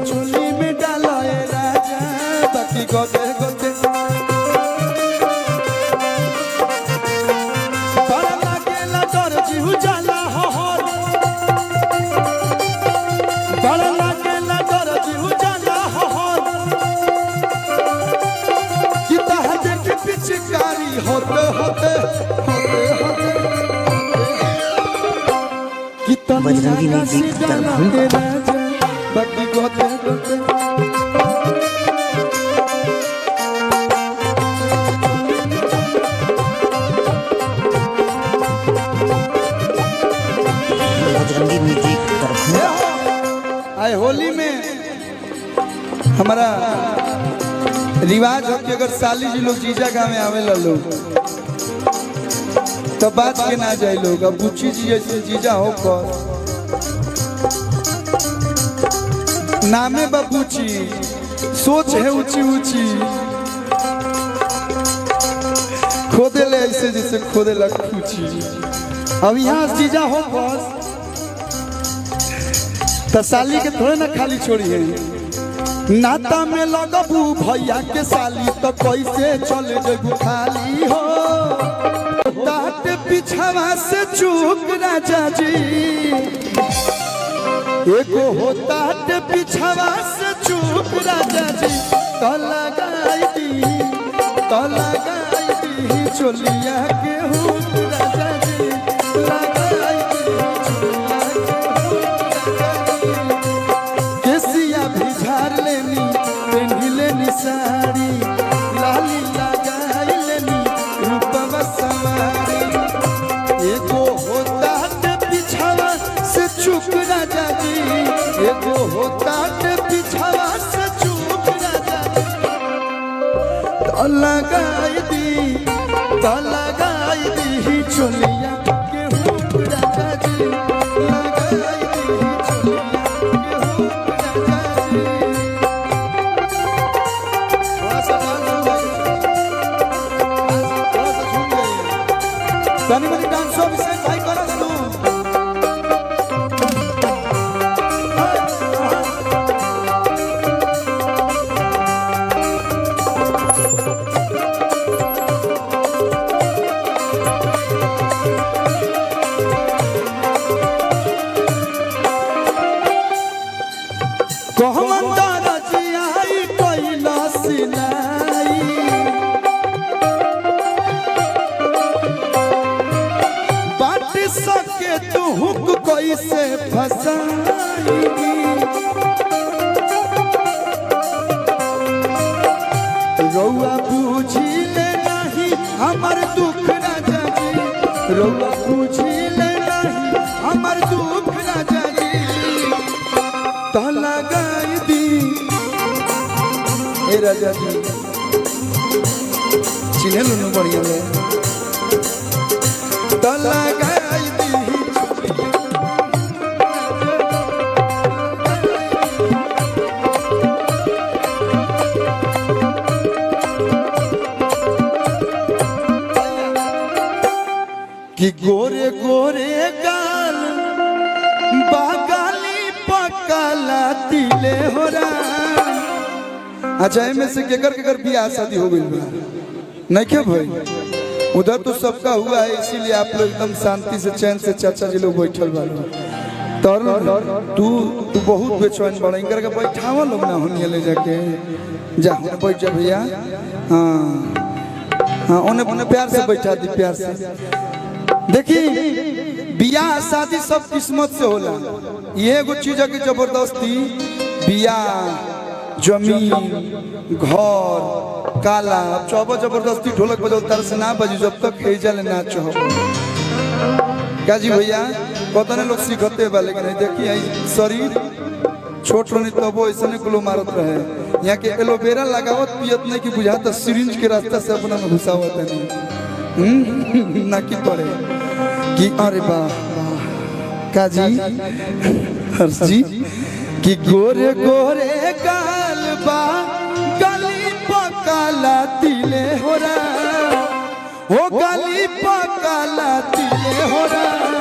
चोली में डालो ए राजा बाकी गोते गोते बड़ा लागेला डर जीहू जाला हहर बड़ा लागेला डर जीहू जाला हहर कि ताहा देख पिचकारी होते होते होते होते बजरंगी म्यूजिक दरभंगा बाकी गोते गोते बजरंगी म्यूजिक दरभंगा। आए होली में हमारा रिवाज हो कि अगर साली जी लोग जीजा गाँव में आवे लोग तब बात के ना जाए लोग। अब बुच्ची जी जैसे जीजा हो कर नामे बाबूची सोच है ऊंची ऊंची खोदे ले ऐसे जैसे खोदे लग पूछी। अब यहाँ जीजा हो बस तसाली के थोड़े ना खाली छोड़ी है नाता में लगबू भैया के साली तो कैसे चले जेबू खाली हो तात पिछवा से चूक राजा जी एको होता पिछवा से चूक राजा जी तो लगाई दी चोलिया के हुक राजा जी लगाई दी चोलिया के केसिया भी झाड़ लेनी पेन्ही लेनी साड़ी लाली लगाई लेनी रूपवा सवारी एको होता पिछवा से चूक राजा जी एगो होता पिछवा से चूक राजा जी तो लगाई दी चोलिया के हुक राजा जी लगाई दी चोलिया के हुक राजा जी। थोड़ा सा डांस हो जाए थोड़ा सा झूम गए तनी मनी डांस हो विशेष भाई करा दू कैसे फसाई रौआ बूझी ले नहीं हमार दुख राजा जी रौआ बूझी ले नहीं हमार दुख राजा जी तो लगाई दी ए राजा जी चिन्हे लुनु बढ़िया में तो लगाई दी कि गोरे गोरे गाल बागाली पकाला तिले हो रहा। अच्छा में से केकर बियाह शादी हो गई नहीं क्या भाई उधर तो सबका हुआ है इसीलिए आप लोग एकदम शांति से चैन से चाचा जी लोग बैठल बालो तू बहुत बेचैन बड़ा इनकर के बैठावा लोग ना होने ले जाके जा बैठ जा भैया। हाँ हाँ उन्हें प्यार से बैठा दी प्यार से। देखी बियाह शादी सब किस्मत से होला ये एगो चीज है कि जबरदस्ती बियाह जमीन घर काला अब जबरदस्ती ढोलक बजाओ से ना बजी जब तक खेजल ना चाहो क्या जी भैया कतने लोग सीखते बा लेकिन देखिए शरीर छोट रहनी तब ऐसा कुलो मारत रहे यहाँ के एलोवेरा लगावत पियत नहीं कि बुझाता सिरिंज के रास्ता से अपना में घुसावत नहीं ना कि पड़े कि अरे वाह काजी हर्ष जी कि गोरे गोरे गाल बा गली पकाला तिले हो रहा हो गली पकाला तिले हो रहा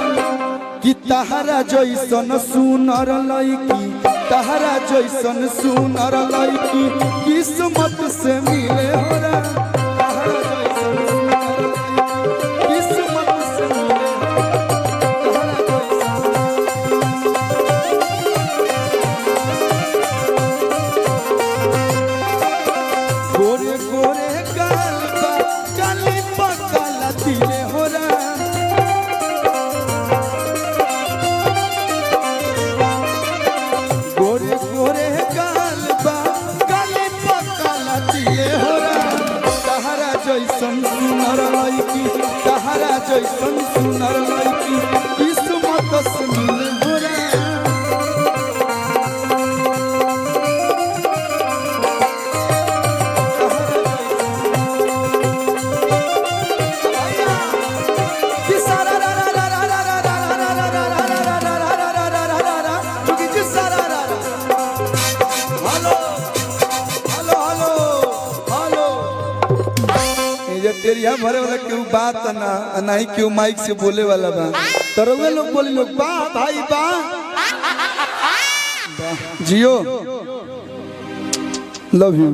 कि तहरा जैसन सुनर लईकी तहरा जैसन सुनर लड़की किस्मत से मिले हो रा तहरा जैसन सुनर लड़की किस्मत से मिले तहरा जैसन गोरे गोरे गाल बा काली पकाला दिले हो रा सुनर लड़की तहरा जैसन सुनर लड़की किस्मत से मिले हो रा टेरिया भरे वाला क्यों बात ना नहीं क्यों माइक से बोले वाला बा तरवे लोग बोली लोग बा भाई बा जियो लव यू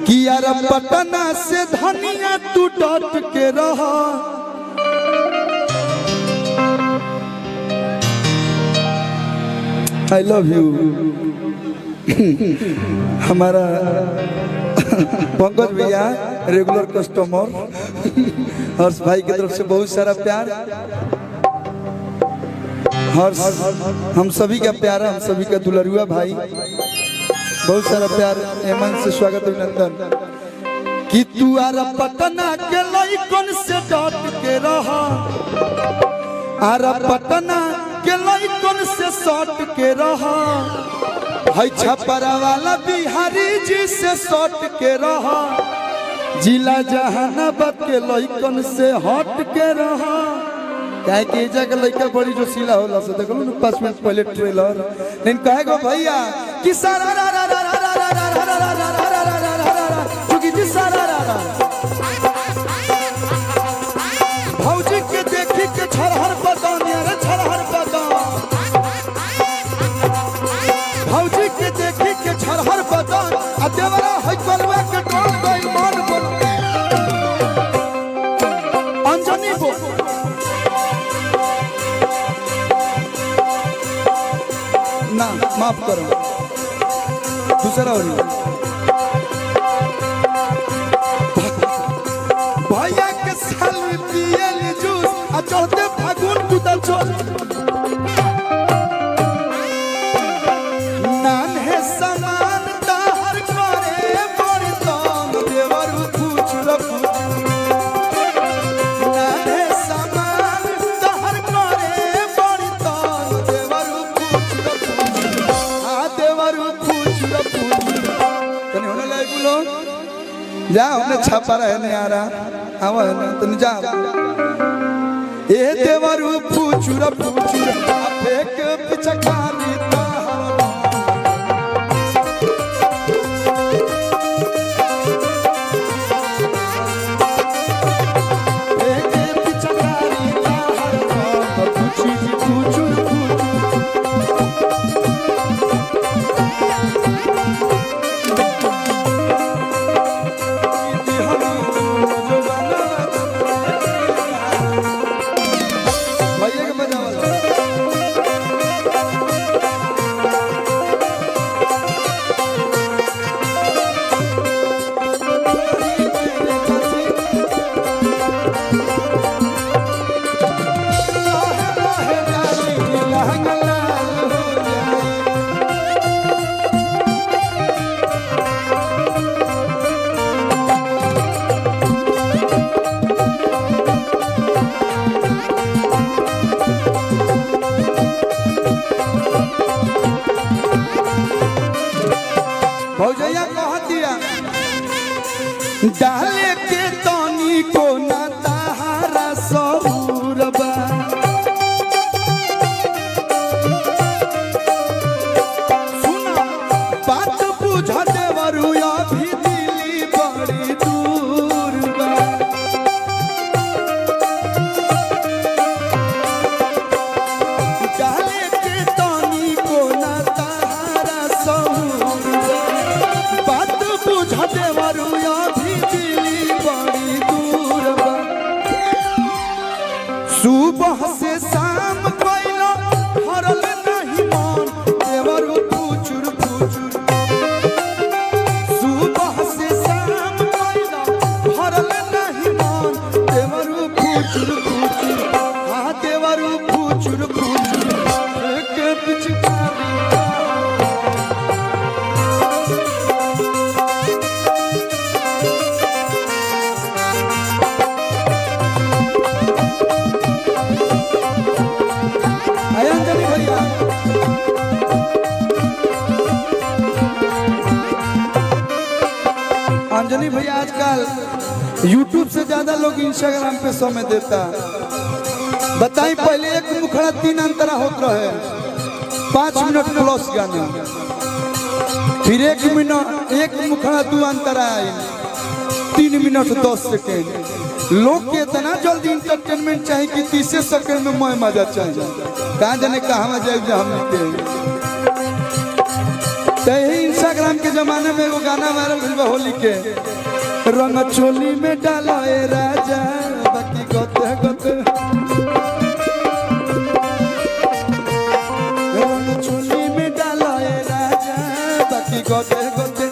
कि यार पटना से धनिया तू डट के रहा आई लव यू हमारा पंकज भैया रेगुलर कस्टमर हर्ष भाई की तरफ से बहुत सारा प्यार हर्ष हम सभी का प्यारा हम सभी का दुलरुआ भाई बहुत सारा प्यार एमन से स्वागत अभिनंदन कि तू आर पटना के लइकन से डट के रहा आर पटना के लइकन से सट के रहा है छपरा वाला बिहारी जी से सट के रहा जिला जहानाबाद के लइकन से हट के रहा काहे कि जगह लइका बड़ी जो सिला होला से देखलो न 5 मिनट पहले ट्रेलर लेकिन कहे गो भैया कि सारा रा रा रा रा रा रा रा रा रा रा चुकी जी सारा रा रा भौजी के देखी के छरहर बदन रे छरहर बदन भौजी के देखी के छरहर बदन आ देवरा है कलवा के टोल गई मन बोल अंजनी बोल ना माफ करो दूसरा हो भैया के साल में पियल जूस आ चौथे फागुन कुदा चोल नान है समान ताहर करे बड़ी तम देवर पूछ रखू नान है समान ताहर करे बड़ी तम देवर पूछ रखू आ देवर पूछ रखू तने होने लायक बोलो जा हमने छापा रहे नहीं आ रहा आवा है ना तने जा ए देवर पूछ रखू फेंक पिचकारी भौजैया कह दिया डाले के तनी को ना ताहारा सौरबा सुना बात बुझ देवरु अभी दिली बड़ी दूर बा डाले के तनी को ना ताहारा बुझ देवरू अभी दिली बड़ी दूर बा सुबह से शाम कैला हरल नहीं मन देवरू फुचुर फुचुर सुबह से शाम कैला हरल नहीं मन देवरू फुचुर फुचुर हाँ देवरू फुचुर फुचुर के पिचकारी अंजलि भैया अंजलि भैया आजकल YouTube से ज्यादा लोग Instagram पे समय देता बताई पहले एक मुखड़ा 3 अंतरा होत रहे 5 मिनट प्लस गाना फिर एक मुखड़ा 2 अंतरा आई 3 मिनट 10 सेकेंड लोग के इतना जल्दी इंटरटेनमेंट चाहिए कि 30 सेकंड में मैं मजा चाहिए कहाँ जाने कहाँ जाए हम इंस्टाग्राम के जमाने में वो गाना वायरल हुआ होली के रंग चोली में डालो ए राजा बाकी गोते गोते रंग चोली में डालो ए राजा बाकी गोते गोते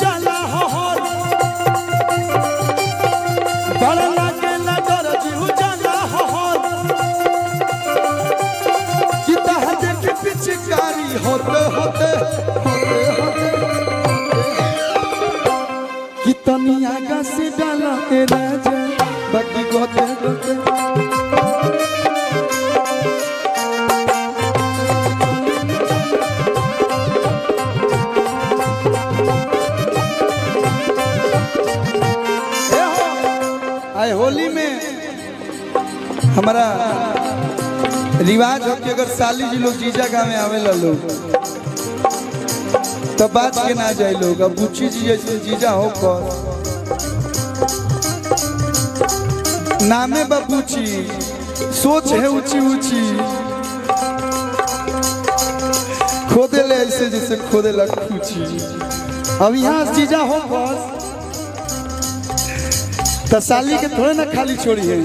जाला हर बड़ा लागेला डर जीव जाला हर कि तहत के पिचकारी होते होते होते होते कि तनिया का से डाला ए राजा बाकी गोते गोते होली में हमारा रिवाज हो कि अगर साली जी लोग जीजा गाँव में आवेला लोग तो बात के ना जाए लोग अब बुच्ची जी जैसे जीजा हो कर नामे बाबूची सोच है ऊंची ऊंची खोदे ले ऐसे जैसे खोदे लखूची अब यहाँ जीजा हो बस तो साली के थोड़े ना खाली छोड़ी है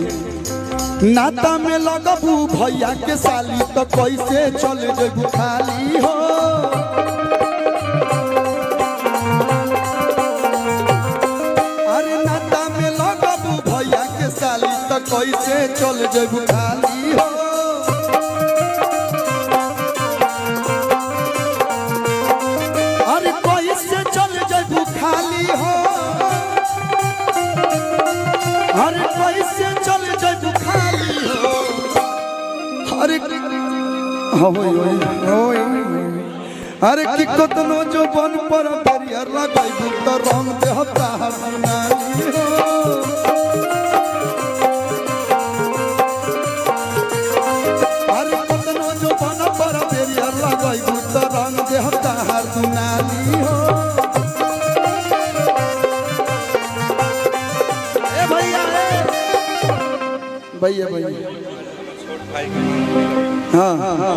नाता में लगबू भैया के साली तो कैसे चल जेबू खाली हो अरे नाता में लगबू भैया के साली तो कैसे चल जेबू खाली हो अरे कैसे चल जेबू खाली हो अरे कैसे चल जाए खाली हो अरे अरे कि कतनो जो बन पर बेरियर लगाई तो रंग दे होता हरनाली हो अरे कतनो जो बन पर बेरियर लगाई तो रंग दे होता हरनाली हो भैया भैया हाँ हाँ हाँ